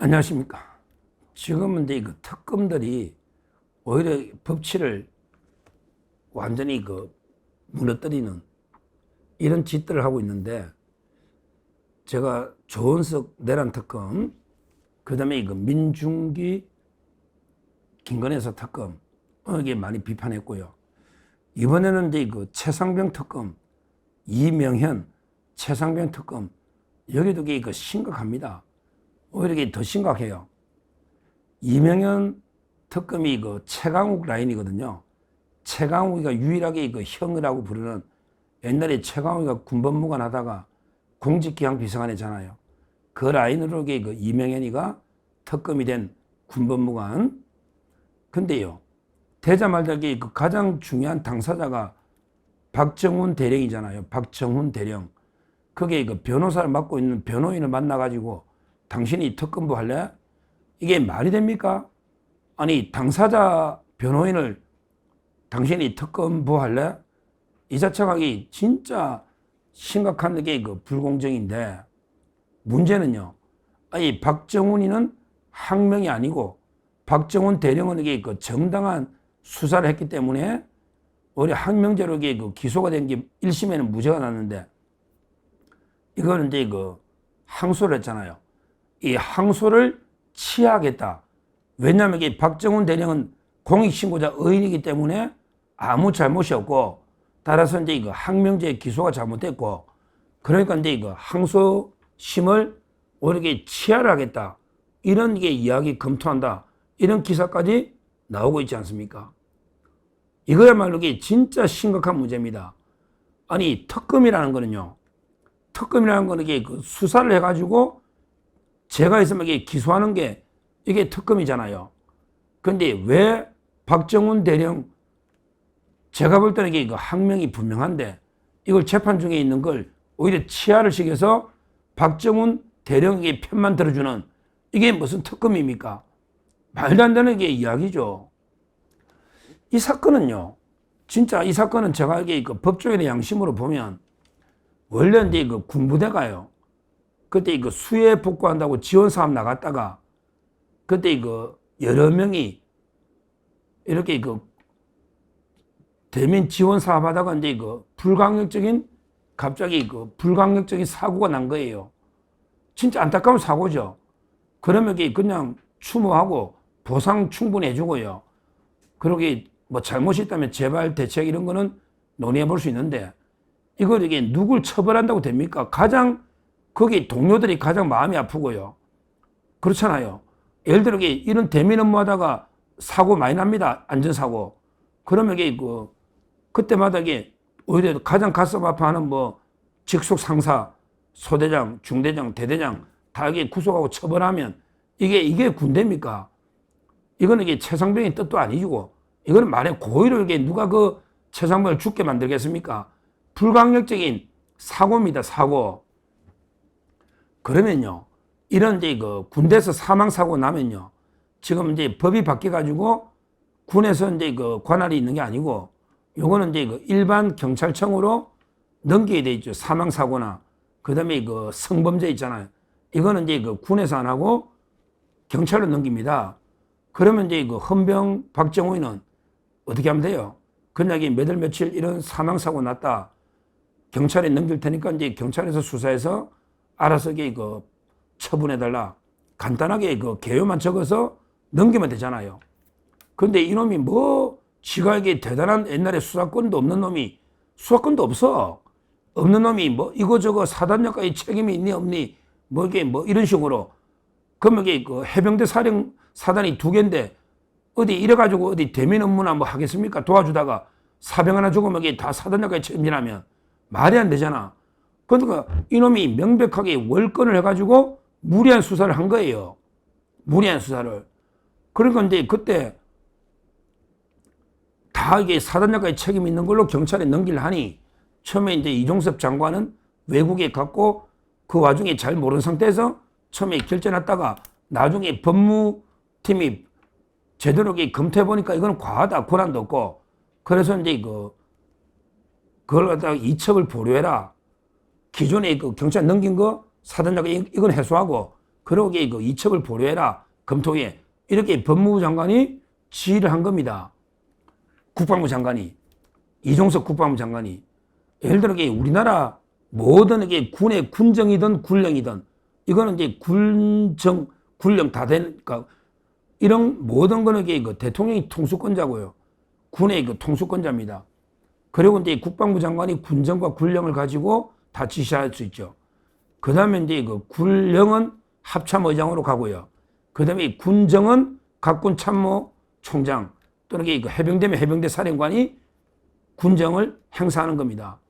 안녕하십니까. 지금은 이제 그 특검들이 오히려 법치를 완전히 무너뜨리는 이런 짓들을 하고 있는데, 제가 조은석 내란 특검, 그 다음에 민중기 김건희 특검, 이게 많이 비판했고요. 이번에는 이제 최상병 특검, 이명현 최상병 특검, 여기도 이게 심각합니다. 오히려 이게 더 심각해요. 이명현 특검이 최강욱 라인이거든요. 최강욱이가 유일하게 형이라고 부르는, 옛날에 최강욱이가 군법무관 하다가 공직기강 비서관이잖아요. 그 라인으로 이명현이가 특검이 된 군법무관. 근데요, 되자마자 가장 중요한 당사자가 박정훈 대령이잖아요. 박정훈 대령. 그게 변호사를 맡고 있는 변호인을 만나가지고 당신이 특검부 할래? 이게 말이 됩니까? 아니, 당사자 변호인을 당신이 특검부 할래? 이 자체가 진짜 심각한 게 불공정인데, 문제는요, 아니, 박정훈이는 항명이 아니고 박정훈 대령은 이게 정당한 수사를 했기 때문에 오히려 항명죄로 기소가 된 게 1심에는 무죄가 났는데, 이거는 이제 항소를 했잖아요. 이 항소를 취하하겠다. 왜냐하면 박정훈 대령은 공익신고자 의인이기 때문에 아무 잘못이 없고, 따라서 이제 항명죄 기소가 잘못됐고, 그러니까 이제 항소심을 오히려 취하를 하겠다. 이런 이야기 검토한다. 이런 기사까지 나오고 있지 않습니까? 이거야말로 진짜 심각한 문제입니다. 아니, 특검이라는 거는요, 특검이라는 거는 수사를 해가지고 제가 있으면 기소하는 게 이게 특검이잖아요. 근데 왜 박정훈 대령, 제가 볼 때는 항명이 분명한데 이걸 재판 중에 있는 걸 오히려 치하를 시켜서 박정훈 대령에게 편만 들어주는, 이게 무슨 특검입니까? 말도 안 되는 이야기죠. 이 사건은요, 진짜 이 사건은 제가 알기에 법조인의 양심으로 보면, 원래 이제 군부대가요, 그때 수해 복구한다고 지원 사업 나갔다가 그때 여러 명이 이렇게 대면 지원 사업 하다가 이제 불강력적인, 갑자기 불강력적인 사고가 난 거예요. 진짜 안타까운 사고죠. 그러면 그냥 추모하고 보상 충분히 해주고요. 그러게 뭐 잘못이 있다면 재발 대책 이런 거는 논의해 볼 수 있는데, 이걸 누굴 처벌한다고 됩니까? 가장 거기 동료들이 가장 마음이 아프고요. 그렇잖아요. 예를 들어 이런 대면 업무하다가 사고 많이 납니다. 안전사고. 그러면 그때마다 오히려 가장 가슴 아파하는 직속 상사, 소대장, 중대장, 대대장 다 구속하고 처벌하면 이게 군대입니까? 이거는 최상병의 뜻도 아니고, 이거는 만약 고의로 누가 최상병을 죽게 만들겠습니까? 불강력적인 사고입니다, 사고. 그러면요, 이런 이제 군대에서 사망사고 나면요, 지금 이제 법이 바뀌어가지고 군에서 이제 관할이 있는 게 아니고, 요거는 이제 일반 경찰청으로 넘기게 돼 있죠. 사망사고나, 그 다음에 성범죄 있잖아요. 이거는 이제 군에서 안 하고 경찰로 넘깁니다. 그러면 이제 헌병 박정훈이는 어떻게 하면 돼요? 그냥 몇 월 며칠 이런 사망사고 났다, 경찰에 넘길 테니까 이제 경찰에서 수사해서 알아서 처분해달라. 간단하게 개요만 적어서 넘기면 되잖아요. 근데 이놈이 지가 대단한 옛날에 수사권도 없는 놈이, 수사권도 없어. 없는 놈이 이거저거 사단장까지 책임이 있니 없니 이런 식으로. 그러면 해병대 사단이 2개인데 어디 이래가지고 어디 대면 업무나 하겠습니까? 도와주다가 사병 하나 죽으면 다 사단장까지 책임지라면 말이 안 되잖아. 그러니까 이놈이 명백하게 월권을 해가지고 무리한 수사를 한 거예요. 무리한 수사를. 그러니까 이제 그때 다 사단장까지 책임 있는 걸로 경찰에 넘기려 하니, 처음에 이제 이종섭 장관은 외국에 갔고 그 와중에 잘 모르는 상태에서 처음에 결정했다가 나중에 법무팀이 제대로 검토해보니까 이건 과하다, 권한도 없고, 그래서 이제 그걸 갖다가 이첩을 보류해라. 기존에 경찰 넘긴 거 사단장이 이건 해소하고, 그러고 그 이첩을 보류해라. 검토해. 이렇게 법무부 장관이 지휘를 한 겁니다. 국방부 장관이. 이종석 국방부 장관이. 예를 들어 우리나라 모든 게 군의 군정이든 군령이든 이거는 이제 군정, 군령 다 되니까 이런 모든 거는 그 대통령이 통수권자고요. 군의 그 통수권자입니다. 그리고 이제 국방부 장관이 군정과 군령을 가지고 다 지시할 수 있죠. 그 다음에 이제 그 군령은 합참의장으로 가고요. 그 다음에 군정은 각군 참모 총장 또는 그 해병대면 해병대 사령관이 군정을 행사하는 겁니다.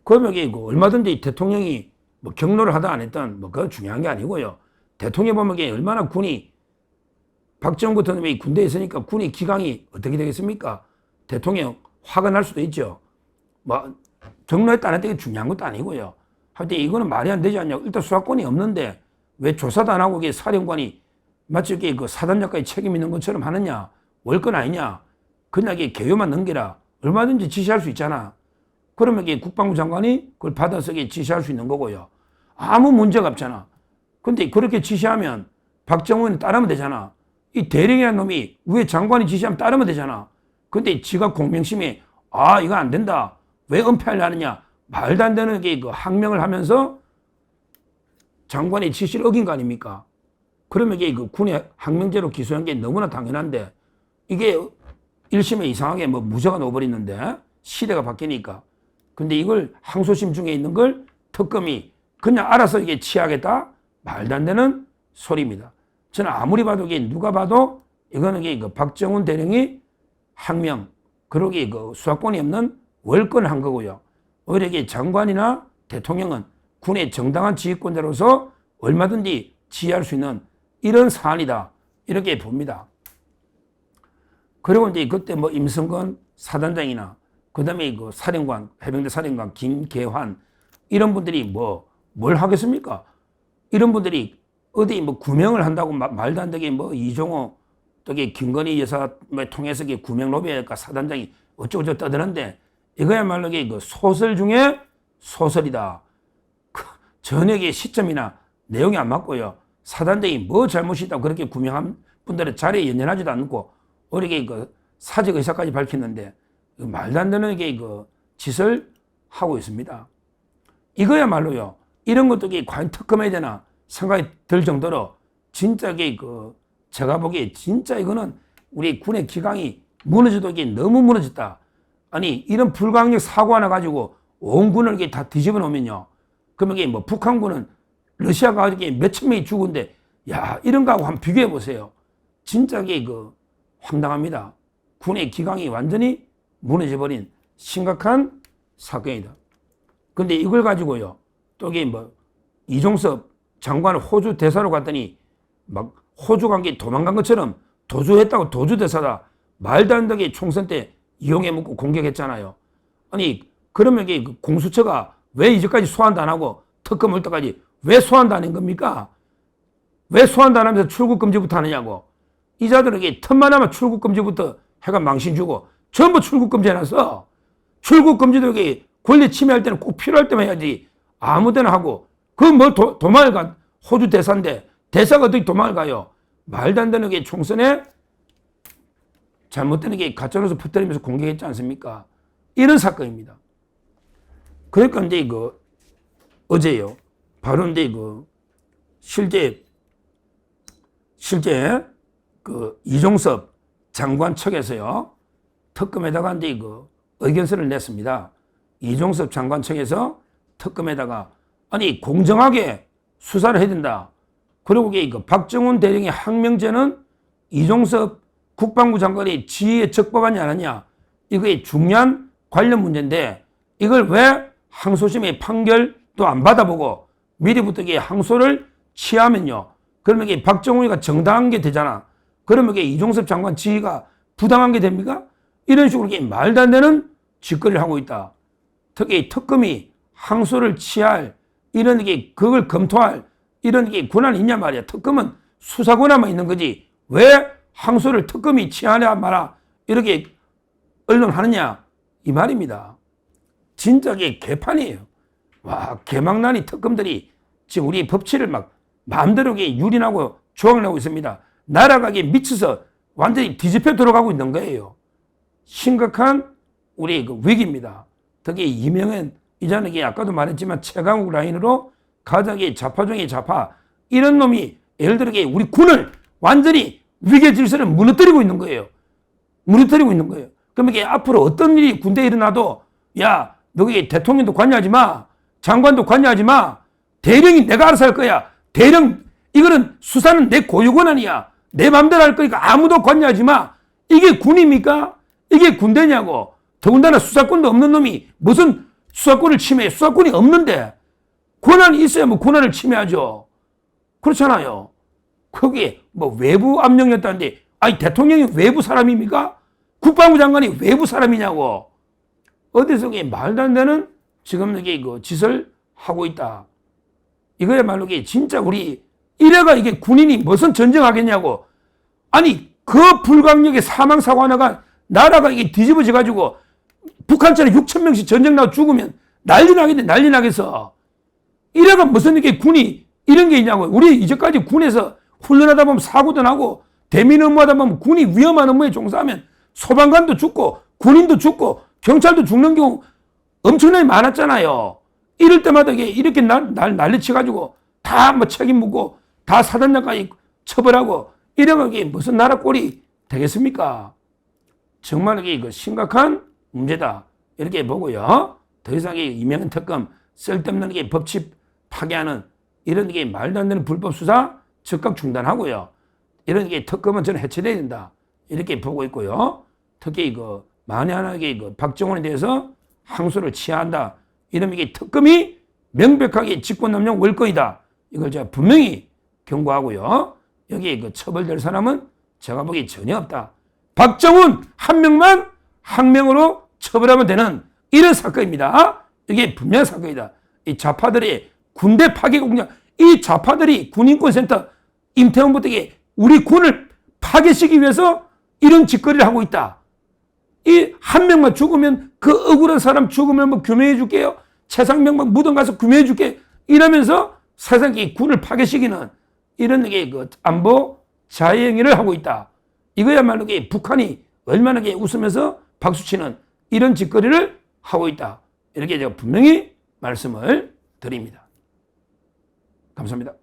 그러면 이게 얼마든지 대통령이 뭐 경로를 하든 안 했든 뭐 그건 중요한 게 아니고요. 대통령 보면 이게 얼마나 군이 박정부 대통령이 군대에 있으니까 군의 기강이 어떻게 되겠습니까? 대통령 화가 날 수도 있죠. 뭐 경로했다 안 했다 게 중요한 것도 아니고요. 하여튼 이거는 말이 안 되지 않냐고. 일단 수사권이 없는데 왜 조사도 안 하고 이게 사령관이 마치 이렇게 그 사단장까지 책임 있는 것처럼 하느냐? 월권 아니냐? 그냥 이게 개요만 넘기라. 얼마든지 지시할 수 있잖아. 그러면 이게 국방부 장관이 그걸 받아서 지시할 수 있는 거고요. 아무 문제가 없잖아. 근데 그렇게 지시하면 박정훈이 따르면 되잖아. 이 대령이라는 놈이 위에 장관이 지시하면 따르면 되잖아. 근데 지가 공명심에 아 이거 안 된다. 왜 은폐하려 하느냐. 말도 안 되는 게 그 항명을 하면서 장관의 지시를 어긴 거 아닙니까? 그러면 이게 그 군의 항명죄로 기소한 게 너무나 당연한데 이게 1심에 이상하게 뭐 무죄가 나와버리는데 시대가 바뀌니까. 근데 이걸 항소심 중에 있는 걸 특검이 그냥 알아서 이게 취하겠다? 말도 안 되는 소리입니다. 저는 아무리 봐도 이게 누가 봐도 이거는 이게 그 박정훈 대령이 항명, 그러기 그 수사권이 없는 월권을 한 거고요. 오히려 이게 장관이나 대통령은 군의 정당한 지휘권자로서 얼마든지 지휘할 수 있는 이런 사안이다. 이렇게 봅니다. 그리고 이제 그때 뭐 임성근 사단장이나 그 다음에 그 사령관, 해병대 사령관 김계환 이런 분들이 뭘 하겠습니까? 이런 분들이 어디 뭐 구명을 한다고 말도 안 되게 뭐 이종호 또 김건희 여사 뭐 통해서 구명 로비할까 사단장이 어쩌고저쩌고 떠드는데 이거야말로 그 소설 중에 소설이다. 전역의 시점이나 내용이 안 맞고요. 사단장이 뭐 잘못이 있다고 그렇게 구명한 분들은 자리에 연연하지도 않고 오히려 그 사직 의사까지 밝혔는데 말도 안 되는 그 짓을 하고 있습니다. 이거야말로요. 이런 것도 과연 특검해야 되나 생각이 들 정도로 진짜 제가 보기에 진짜 이거는 우리 군의 기강이 무너져도 너무 무너졌다. 아니 이런 불가항력 사고 하나 가지고 온 군을 다 뒤집어 놓으면요. 그러면 뭐 북한군은 러시아가 몇천 명이 죽은데 야 이런 거하고 한번 비교해 보세요. 진짜 황당합니다. 군의 기강이 완전히 무너져버린 심각한 사건이다. 근데 이걸 가지고요. 또 이종섭 장관을 호주 대사로 갔더니 막 호주 관계 도망간 것처럼 도주했다고 도주대사다. 말도 안 되게 총선 때 이용해 먹고 공격했잖아요. 아니 그러면 공수처가 왜 이제까지 소환도 안 하고 특검 올 때까지 왜 소환도 안 한 겁니까? 왜 소환도 안 하면서 출국금지부터 하느냐고. 이 자들에게 틈만 하면 출국금지부터 해가 망신 주고 전부 출국금지 해놨어. 출국금지도 권리 침해할 때는 꼭 필요할 때만 해야지. 아무 데나 하고 그 뭐 도망을 가. 호주 대사인데 대사가 어떻게 도망을 가요. 말도 안 되는 총선에 잘못된 가짜뉴스 퍼뜨리면서 공격했지 않습니까? 이런 사건입니다. 그러니까 이제 어제요. 바로 이제 실제 이종섭 장관 측에서요. 특검에다가 이제 의견서를 냈습니다. 이종섭 장관 측에서 특검에다가 아니 공정하게 수사를 해야 된다. 그리고 박정훈 대령의 항명죄는 이종섭 국방부 장관이 지휘에 적법하냐 안 하냐 이거에 중요한 관련 문제인데 이걸 왜 항소심의 판결도 안 받아보고 미리부터 항소를 취하면요. 그러면 박정훈이가 정당한 게 되잖아. 그러면 이종섭 장관 지휘가 부당한 게 됩니까? 이런 식으로 말도 안 되는 짓거리를 하고 있다. 특히 특검이 항소를 취할 이런 그걸 검토할 이런 권한이 있냐 말이야. 특검은 수사 권한만 있는 거지. 왜 항소를 특검이 취하냐 마라 이렇게 언론하느냐 이 말입니다. 진짜 개판이에요. 와 개망나니 특검들이 지금 우리 법치를 막 마음대로 이게 유린하고 조항을 하고 있습니다. 나라가 이게 미쳐서 완전히 뒤집혀 들어가고 있는 거예요. 심각한 우리 그 위기입니다. 특히 이명현 이자는 게 아까도 말했지만 최강욱 라인으로 가장 좌파 중에 좌파 이런 놈이 예를 들어 우리 군을 완전히 위계 질서를 무너뜨리고 있는 거예요. 무너뜨리고 있는 거예요. 그러면 이게 앞으로 어떤 일이 군대에 일어나도 야, 너희 대통령도 관여하지 마. 장관도 관여하지 마. 대령이 내가 알아서 할 거야. 대령, 이거는 수사는 내 고유 권한이야. 내 맘대로 할 거니까 아무도 관여하지 마. 이게 군입니까? 이게 군대냐고. 더군다나 수사권도 없는 놈이 무슨 수사권을 침해해. 수사권이 없는데 권한이 있어야 뭐 권한을 침해하죠. 그렇잖아요. 거기에 뭐 외부 압력이었다는데 아니 대통령이 외부 사람입니까? 국방부 장관이 외부 사람이냐고. 어디서 이게 말도 안 되는 지금 이게 그 짓을 하고 있다. 이거야말로 이게 진짜 우리 이래가 이게 군인이 무슨 전쟁하겠냐고. 아니 그 불강력의 사망사고 하나가 나라가 이게 뒤집어져 가지고 북한처럼 6천 명씩 전쟁 나고 죽으면 난리 나겠네. 난리 나겠어. 이래가 무슨 이게 군이 이런 게 있냐고. 우리 이제까지 군에서 훈련하다 보면 사고도 나고 대민 업무하다 보면 군이 위험한 업무에 종사하면 소방관도 죽고 군인도 죽고 경찰도 죽는 경우 엄청나게 많았잖아요. 이럴 때마다 이렇게 난리쳐가지고 다 뭐 책임 묻고 다 사단장까지 처벌하고 이러면 이게 무슨 나라 꼴이 되겠습니까? 정말 이게 심각한 문제다. 이렇게 보고요. 더 이상 이명현 특검 쓸데없는 게 법칙 파괴하는 이런 게 말도 안 되는 불법 수사 즉각 중단하고요. 이런 게 특검은 저는 해체돼야 된다. 이렇게 보고 있고요. 특히 만에 하나 박정원에 대해서 항소를 취하한다. 이러면 이게 특검이 명백하게 직권남용 월권이다. 이걸 제가 분명히 경고하고요. 여기에 처벌될 사람은 제가 보기에 전혀 없다. 박정훈 한 명만 항명으로 처벌하면 되는 이런 사건입니다. 이게 분명한 사건이다. 이 좌파들이 군대 파괴 공작, 이 좌파들이 군인권센터 임태원부터 우리 군을 파괴시키기 위해서 이런 짓거리를 하고 있다. 이 한 명만 죽으면 그 억울한 사람 죽으면 뭐 규명해 줄게요. 최상명만 무덤 가서 규명해 줄게. 이러면서 세상에 군을 파괴시키는 이런 안보 자해행위를 하고 있다. 이거야말로 북한이 얼마나 웃으면서 박수치는 이런 짓거리를 하고 있다. 이렇게 제가 분명히 말씀을 드립니다. 감사합니다.